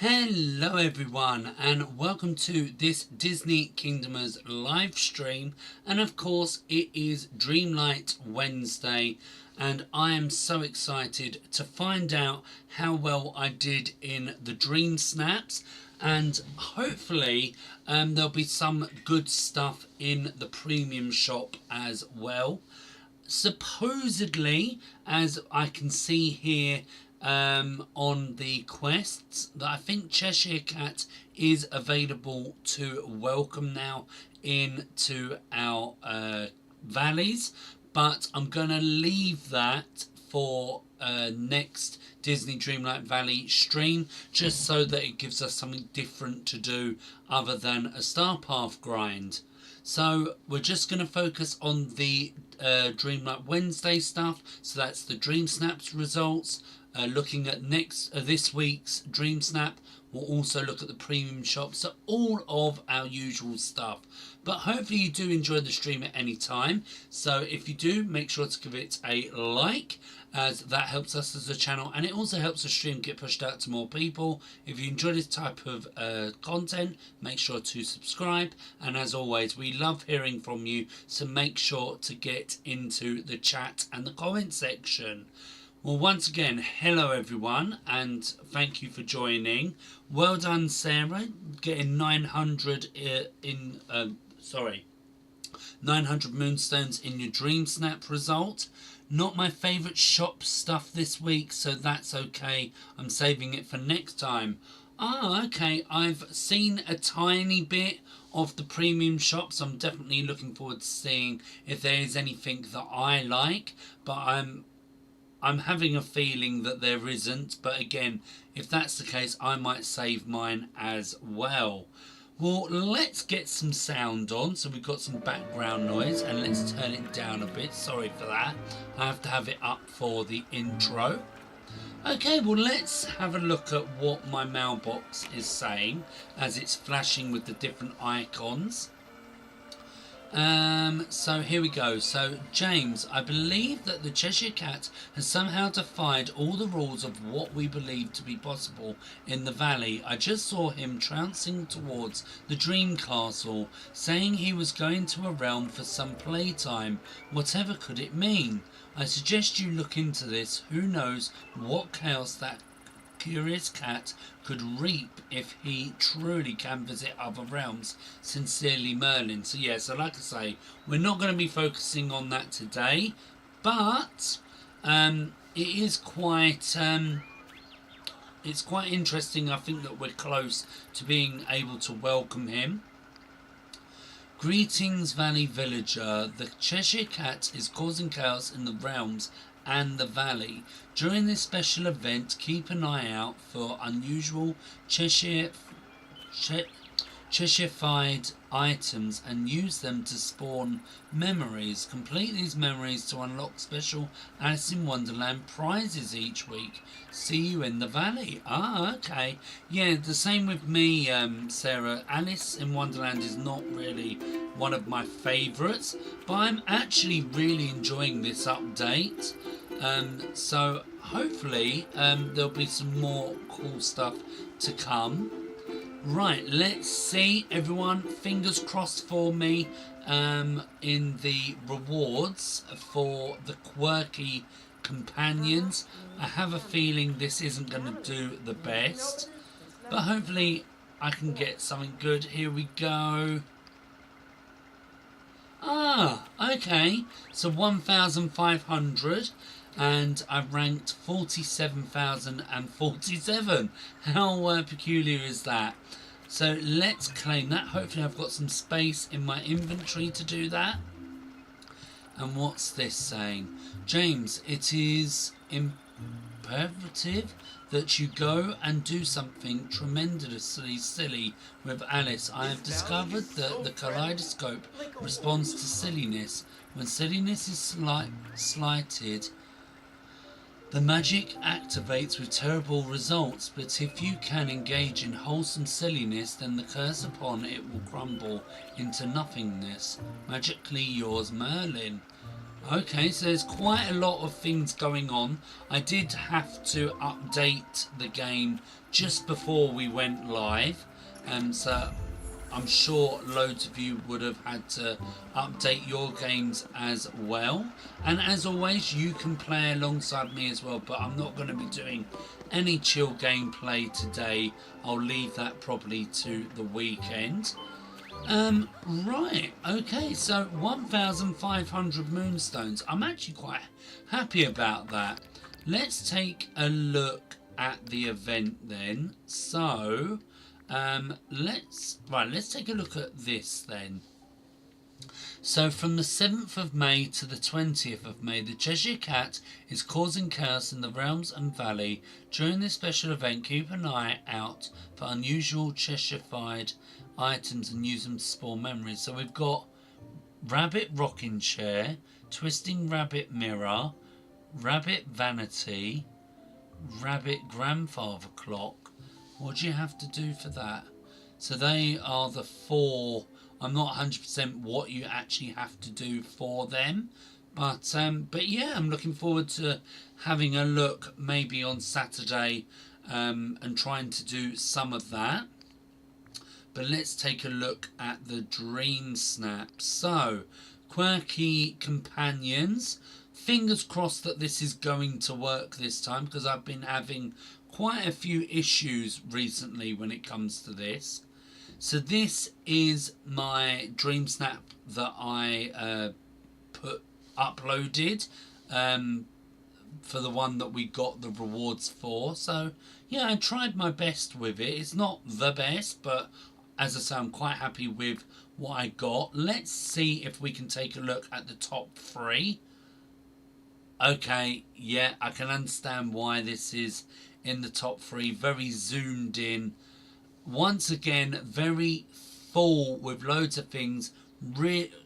Hello everyone and welcome to this Disney Kingdomers live stream, and of course it is Dreamlight Wednesday and I am so excited to find out how well I did in the Dream Snaps, and hopefully there'll be some good stuff in the premium shop as well. Supposedly, as I can see here on the quests, that I think Cheshire Cat is available to welcome now into our valleys, but I'm going to leave that for next Disney Dreamlight Valley stream, just so that it gives us something different to do other than a Star Path grind. So we're just going to focus on the Dreamlight Wednesday stuff. So that's the Dreamsnaps results. Looking at this week's Dream Snap. We'll also look at the premium shop. So all of our usual stuff. But hopefully you do enjoy the stream at any time. So if you do, make sure to give it a like, as that helps us as a channel, and it also helps the stream get pushed out to more people. If you enjoy this type of content, make sure to subscribe, and as always we love hearing from you, so make sure to get into the chat and the comment section. Well, once again, hello everyone and thank you for joining. Well done Sarah, getting 900 900 moonstones in your Dream Snap result. Not my favourite shop stuff this week, so that's okay. I'm saving it for next time. Okay. I've seen a tiny bit of the premium shops. I'm definitely looking forward to seeing if there is anything that I like, but I'm having a feeling that there isn't. But again, if that's the case, I might save mine as well. Well, let's get some sound on. So we've got some background noise, and let's turn it down a bit. Sorry for that. I have to have it up for the intro. Okay, well, let's have a look at what my mailbox is saying as it's flashing with the different icons. So here we go. So James, I believe that the Cheshire Cat has somehow defied all the rules of what we believe to be possible in the valley. I just saw him trouncing towards the Dream Castle, saying he was going to a realm for some playtime. Whatever could it mean? I suggest you look into this. Who knows what chaos that curious cat could reap if he truly can visit other realms. Sincerely, Merlin. So yeah, so like I say, we're not going to be focusing on that today, but it is quite it's quite interesting. I think that we're close to being able to welcome him. Greetings, Valley Villager. The Cheshire Cat is causing chaos in the realms and the valley. During this special event, keep an eye out for unusual Cheshire-fied items and use them to spawn memories. Complete these memories to unlock special Alice in Wonderland prizes each week. See you in the valley. Okay. Yeah, the same with me, Sarah. Alice in Wonderland is not really one of my favourites, but I'm actually really enjoying this update. So hopefully there'll be some more cool stuff to come. Right, let's see everyone, fingers crossed for me in the rewards for the quirky companions. I have a feeling this isn't going to do the best, but hopefully I can get something good. Here we go. Okay, so 1,500 and I've ranked 47,047. How peculiar is that? So let's claim that. Hopefully I've got some space in my inventory to do that. And what's this saying? James, it is imperative that you go and do something tremendously silly with Alice. I have discovered that the kaleidoscope responds to silliness. When silliness is slighted, the magic activates with terrible results, but if you can engage in wholesome silliness, then the curse upon it will crumble into nothingness. Magically yours, Merlin. Okay, so there's quite a lot of things going on. I did have to update the game just before we went live, so I'm sure loads of you would have had to update your games as well. And as always, you can play alongside me as well, but I'm not going to be doing any chill gameplay today. I'll leave that probably to the weekend. Right, okay, so 1,500 moonstones. I'm actually quite happy about that. Let's take a look at the event then. So, let's take a look at this then. So from the 7th of May to the 20th of May, the Cheshire Cat is causing chaos in the realms and valley. During this special event, keep an eye out for unusual Cheshire-fied items and use them to spawn memories. So we've got Rabbit Rocking Chair, Twisting Rabbit Mirror, Rabbit Vanity, Rabbit Grandfather Clock. What do you have to do for that? So they are the 4. I'm not 100% what you actually have to do for them, but yeah, I'm looking forward to having a look maybe on Saturday and trying to do some of that. But let's take a look at the Dreamsnaps. So, quirky companions. Fingers crossed that this is going to work this time, because I've been having quite a few issues recently when it comes to this. So this is my Dreamsnap that I uploaded for the one that we got the rewards for. So yeah, I tried my best with it. It's not the best, but as I say, I'm quite happy with what I got. Let's see if we can take a look at the top 3. Okay, yeah, I can understand why this is in the top 3. Very zoomed in. Once again, very full with loads of things.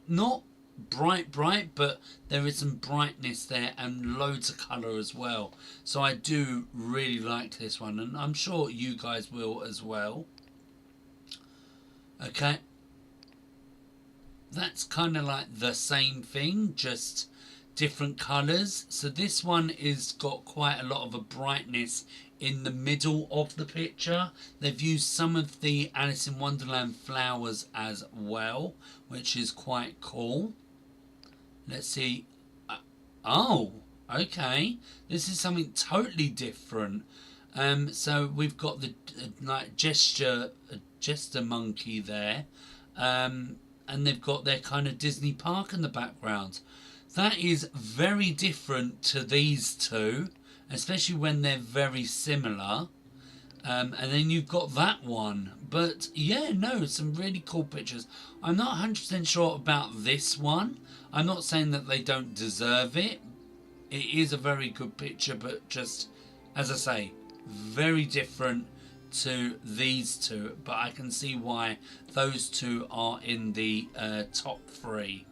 Not bright, but there is some brightness there and loads of colour as well. So I do really like this one, and I'm sure you guys will as well. Okay. That's kind of like the same thing, just different colours. So this one is got quite a lot of a brightness in the middle of the picture. They've used some of the Alice in Wonderland flowers as well, which is quite cool. Let's see. Oh, okay. This is something totally different. So we've got the like jester monkey there, and they've got their kind of Disney park in the background. That is very different to these two, especially when they're very similar. And then you've got that one. But yeah, no, some really cool pictures. I'm not 100% sure about this one. I'm not saying that they don't deserve it. It is a very good picture, but just, as I say, very different to these two. But I can see why those two are in the top 3.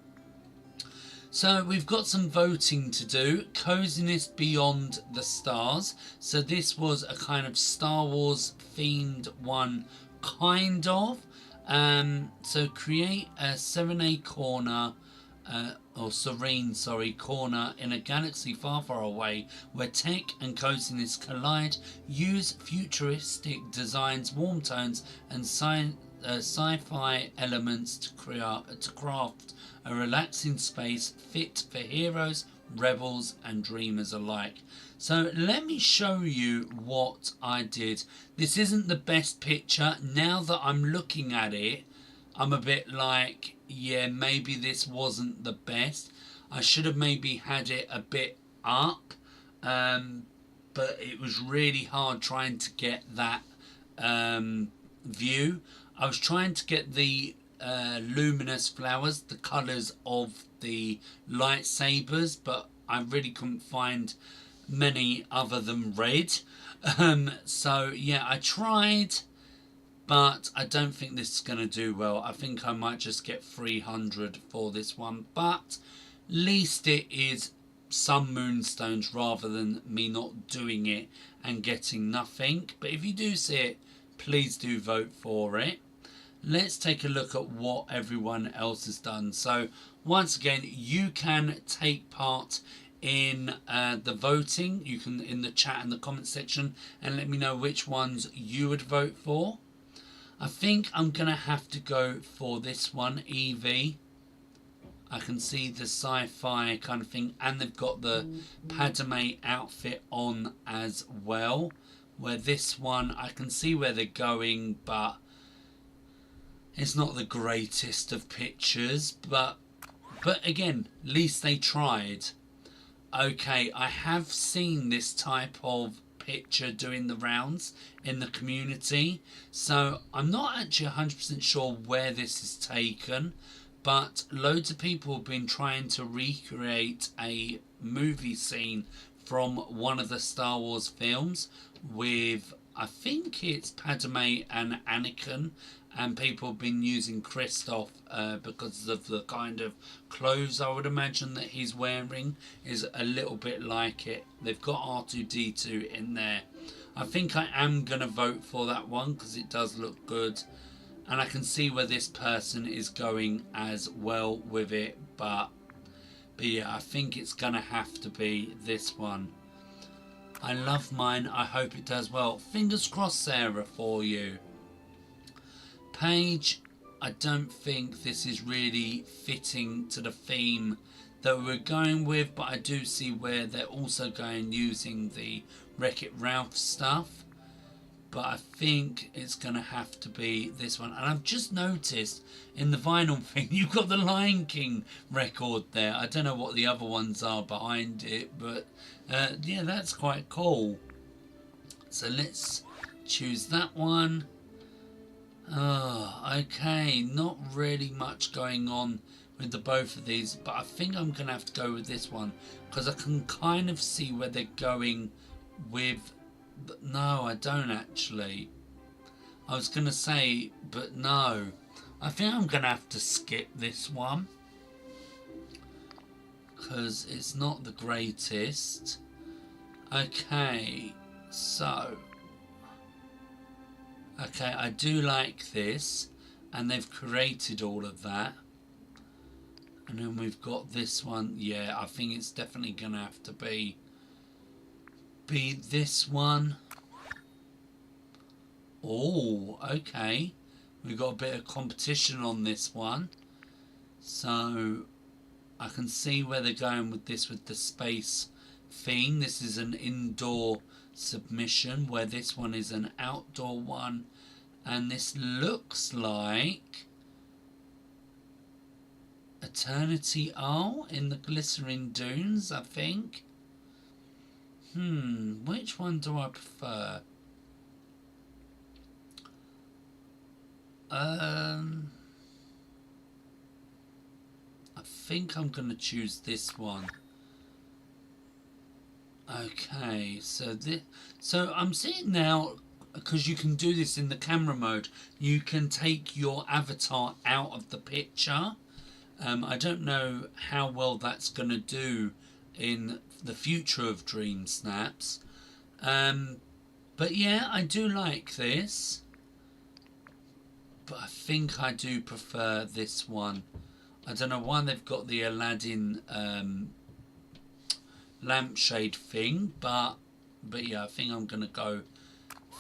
So we've got some voting to do. Coziness Beyond the Stars. So this was a kind of Star Wars themed one, kind of. So create a Serene corner, corner in a galaxy far, far away where tech and coziness collide. Use futuristic designs, warm tones, and sci-fi elements to craft a relaxing space fit for heroes, rebels, and dreamers alike. So let me show you what I did. This isn't the best picture. Now that I'm looking at it, I'm a bit like, yeah, maybe this wasn't the best. I should have maybe had it a bit up, but it was really hard trying to get that view. I was trying to get the luminous flowers, the colours of the lightsabers, but I really couldn't find many other than red. So yeah, I tried, but I don't think this is going to do well. I think I might just get 300 for this one, but at least it is some moonstones rather than me not doing it and getting nothing. But if you do see it, please do vote for it. let's take a look at what everyone else has done. So once again, you can take part in the voting. You can in the chat and the comment section and let me know which ones you would vote for. I think I'm gonna have to go for this one, Evie. I can see the sci-fi kind of thing, and they've got the Padme outfit on as well. Where this one, I can see where they're going, but it's not the greatest of pictures. But again, at least they tried. Okay, I have seen this type of picture doing the rounds in the community, so I'm not actually 100% sure where this is taken, but loads of people have been trying to recreate a movie scene from one of the Star Wars films with, I think it's Padme and Anakin, and people have been using Kristoff because of the kind of clothes I would imagine that he's wearing is a little bit like it. They've got R2-D2 in there. I think I am going to vote for that one because it does look good. And I can see where this person is going as well with it. But yeah, I think it's going to have to be this one. I love mine. I hope it does well. Fingers crossed, Sarah, for you. Paige, I don't think this is really fitting to the theme that we're going with, but I do see where they're also going using the Wreck-It Ralph stuff. But I think it's going to have to be this one. And I've just noticed in the vinyl thing, you've got the Lion King record there. I don't know what the other ones are behind it, but yeah, that's quite cool. So let's choose that one. Oh, okay, not really much going on with the both of these, but I think I'm going to have to go with this one because I can kind of see where they're going with... But no, I don't actually. I was going to say, but no. I think I'm going to have to skip this one because it's not the greatest. Okay, so... Okay, I do like this, and they've created all of that. And then we've got this one. Yeah, I think it's definitely going to have to be this one. Oh, okay. We've got a bit of competition on this one. So, I can see where they're going with this, with the space theme. This is an indoor submission, where this one is an outdoor one, and this looks like Eternity Isle in the Glycerin Dunes, I think. Which one do I prefer? I think I'm going to choose this one. Okay, so I'm seeing now, because you can do this in the camera mode, you can take your avatar out of the picture. I don't know how well that's going to do in the future of Dreamsnaps. But yeah, I do like this. But I think I do prefer this one. I don't know why they've got the Aladdin lampshade thing, but yeah, I think I'm going to go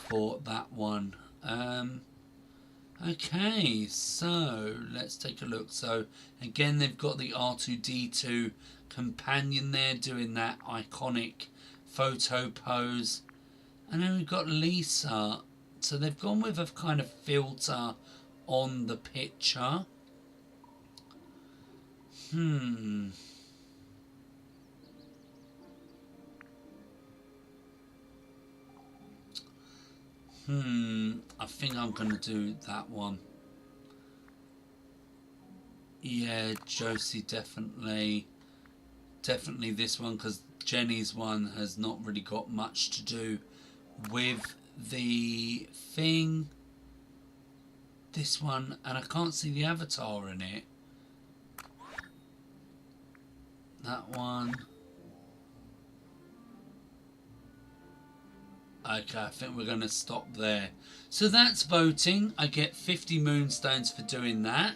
for that one. Okay, so let's take a look. So again, they've got the R2-D2 companion there doing that iconic photo pose, and then we've got Lisa. So they've gone with a kind of filter on the picture. I think I'm going to do that one. Yeah, Josie, definitely this one, because Jenny's one has not really got much to do with the thing. This one, and I can't see the avatar in it. That one. Okay, I think we're going to stop there. So that's voting. I get 50 moonstones for doing that.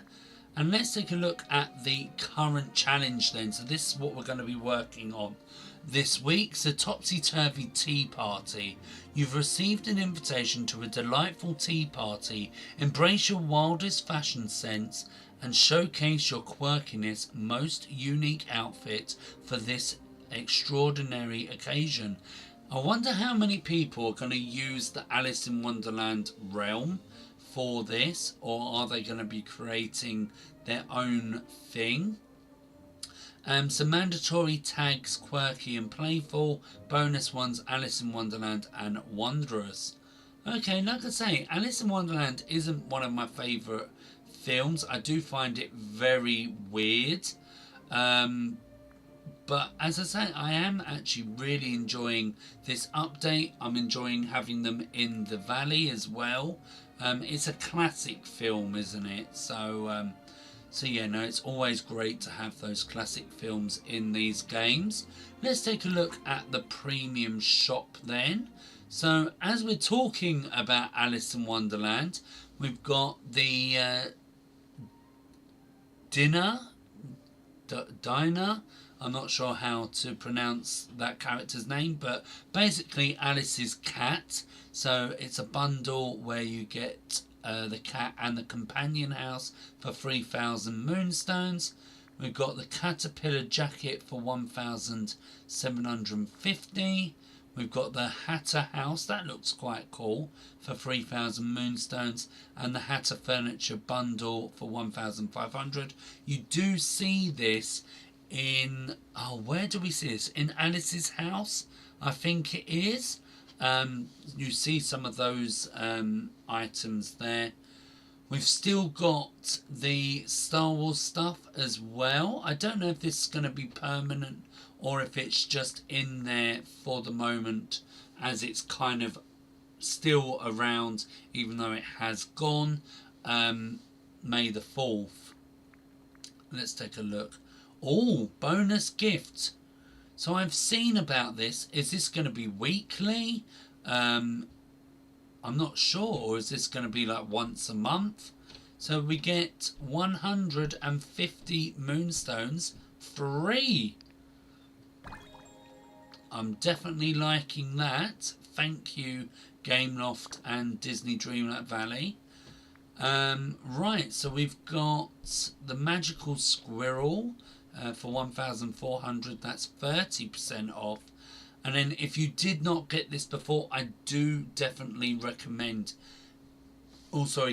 And let's take a look at the current challenge then. So this is what we're going to be working on this week. So Topsy-Turvy Tea Party. You've received an invitation to a delightful tea party. Embrace your wildest fashion sense and showcase your quirkiness most unique outfit for this extraordinary occasion. I wonder how many people are going to use the Alice in Wonderland realm for this, or are they going to be creating their own thing? So mandatory tags quirky and playful, bonus ones Alice in Wonderland and Wondrous. Okay, like I say, Alice in Wonderland isn't one of my favourite films. I do find it very weird. But as I say, I am actually really enjoying this update. I'm enjoying having them in the valley as well. It's a classic film, isn't it? So yeah, no, it's always great to have those classic films in these games. Let's take a look at the premium shop then. So as we're talking about Alice in Wonderland, we've got the diner. I'm not sure how to pronounce that character's name, but basically Alice's cat. So it's a bundle where you get the cat and the companion house for 3,000 moonstones. We've got the caterpillar jacket for 1,750. We've got the Hatter house, that looks quite cool, for 3,000 moonstones, and the Hatter furniture bundle for 1,500. You do see this in, where do we see this? In Alice's house, I think it is. You see some of those items there. We've still got the Star Wars stuff as well. I don't know if this is going to be permanent or if it's just in there for the moment, as it's kind of still around even though it has gone. May the 4th. Let's take a look. Oh, bonus gift. So I've seen about this. Is this going to be weekly? I'm not sure. Or is this going to be like once a month? So we get 150 moonstones free. I'm definitely liking that. Thank you, Gameloft and Disney Dreamlight Valley. Right, so we've got the magical squirrel for 1,400. That's 30% off. And then if you did not get this before, I do definitely recommend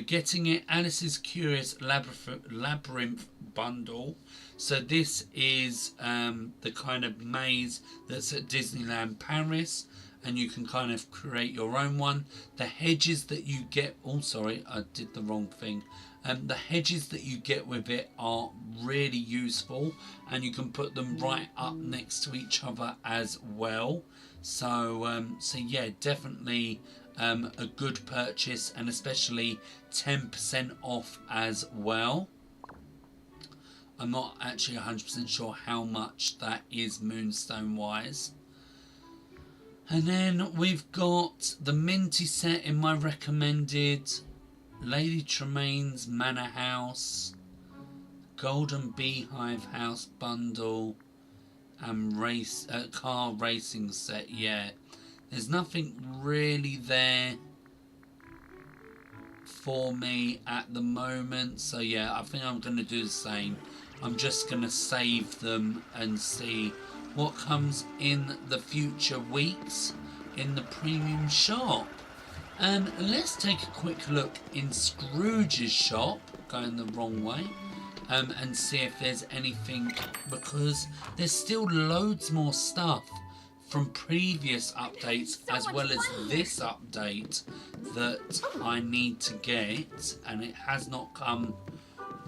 getting it. Alice's Curious Labyrinth bundle. So this is the kind of maze that's at Disneyland Paris, and you can kind of create your own one. The hedges that you get, I did the wrong thing. The hedges that you get with it are really useful, and you can put them right up next to each other as well. So yeah, definitely a good purchase, and especially 10% off as well. I'm not actually 100% sure how much that is moonstone wise. And then we've got the Minty set in my recommended, Lady Tremaine's Manor House, Golden Beehive House bundle, and car racing set. Yeah, there's nothing really there for me at the moment. So yeah, I think I'm going to do the same. I'm just going to save them and see what comes in the future weeks in the premium shop. And let's take a quick look in Scrooge's shop, going the wrong way, and see if there's anything, because there's still loads more stuff from previous updates as well as this update that I need to get, and it has not come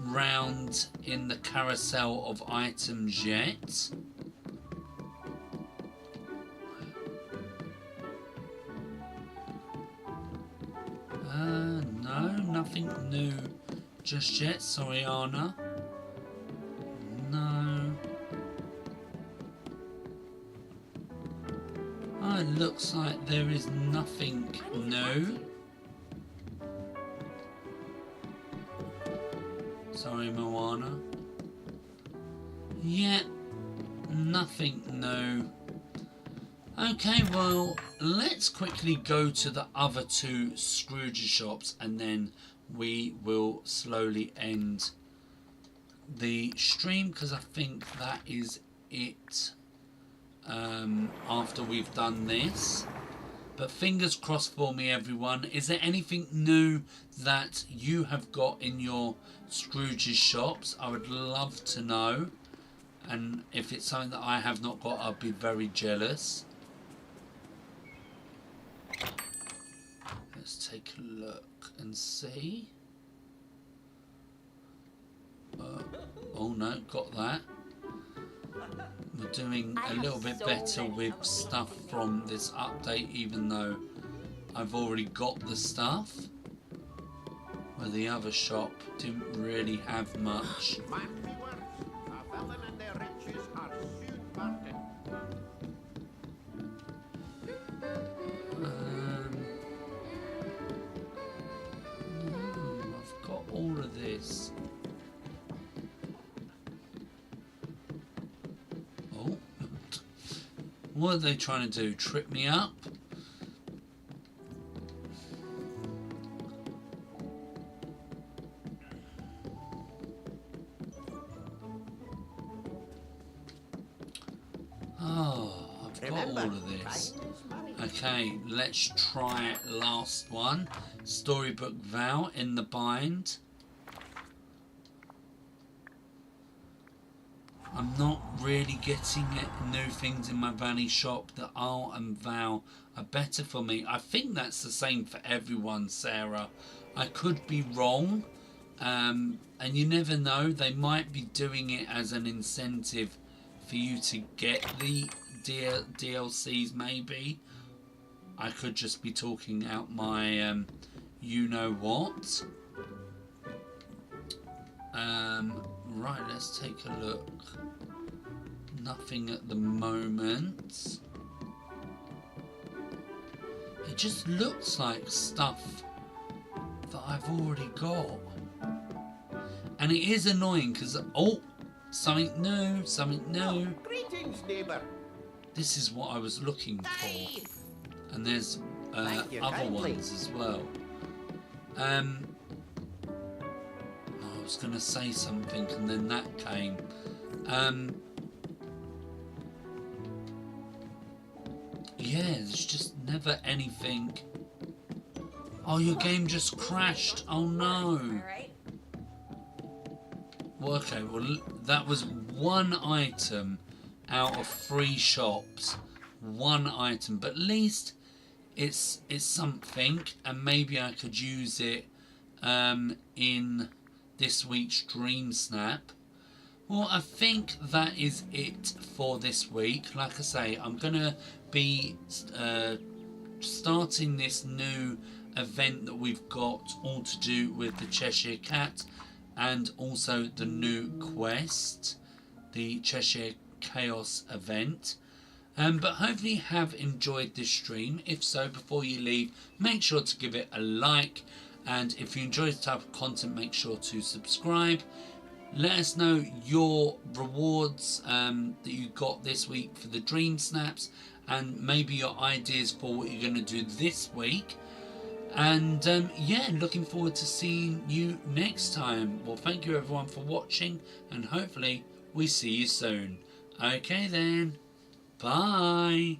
round in the carousel of items yet. No, nothing new just yet. Sorry, Anna. No. Oh, looks like there is nothing new. Sorry, Moana. Yeah, nothing new. Okay, well, let's quickly go to the other two Scrooge shops and then we will slowly end the stream, because I think that is it after we've done this. But fingers crossed for me, everyone. Is there anything new that you have got in your Scrooge's shops? I would love to know. And if it's something that I have not got, I'll be very jealous. Let's take a look and see. Oh no, got that. We're doing a little bit better with stuff from this update, even though I've already got the stuff. Where the other shop didn't really have much. I've got all of this. Oh, what are they trying to do? Trip me up? Oh, I've got all of this. Okay, let's try last one. Storybook Val in the bind. I'm not really getting new things in my Valley shop. The Al and Val are better for me. I think that's the same for everyone, Sarah. I could be wrong. And you never know. They might be doing it as an incentive for you to get the DLCs, maybe. I could just be talking out my you know what. Right, let's take a look. Nothing at the moment. It just looks like stuff that I've already got. And it is annoying because, oh, something new, something new. Greetings, neighbour. This is what I was looking for. And there's other ones as well. I was going to say something and then that came. Yeah, there's just never anything. Oh, your game just crashed. Oh no. Well, okay, well that was one item out of 3 shops. One item, but at least it's something, and maybe I could use it in this week's Dream Snap. Well, I think that is it for this week. Like I say, I'm gonna be starting this new event that we've got, all to do with the Cheshire Cat, and also the new quest, the Cheshire Chaos event. But hopefully you have enjoyed this stream. If so, before you leave, make sure to give it a like, and if you enjoy this type of content, make sure to subscribe. Let us know your rewards that you got this week for the Dream Snaps, and maybe your ideas for what you're going to do this week. And yeah, looking forward to seeing you next time. Well, thank you everyone for watching, and hopefully we see you soon. Okay then, bye.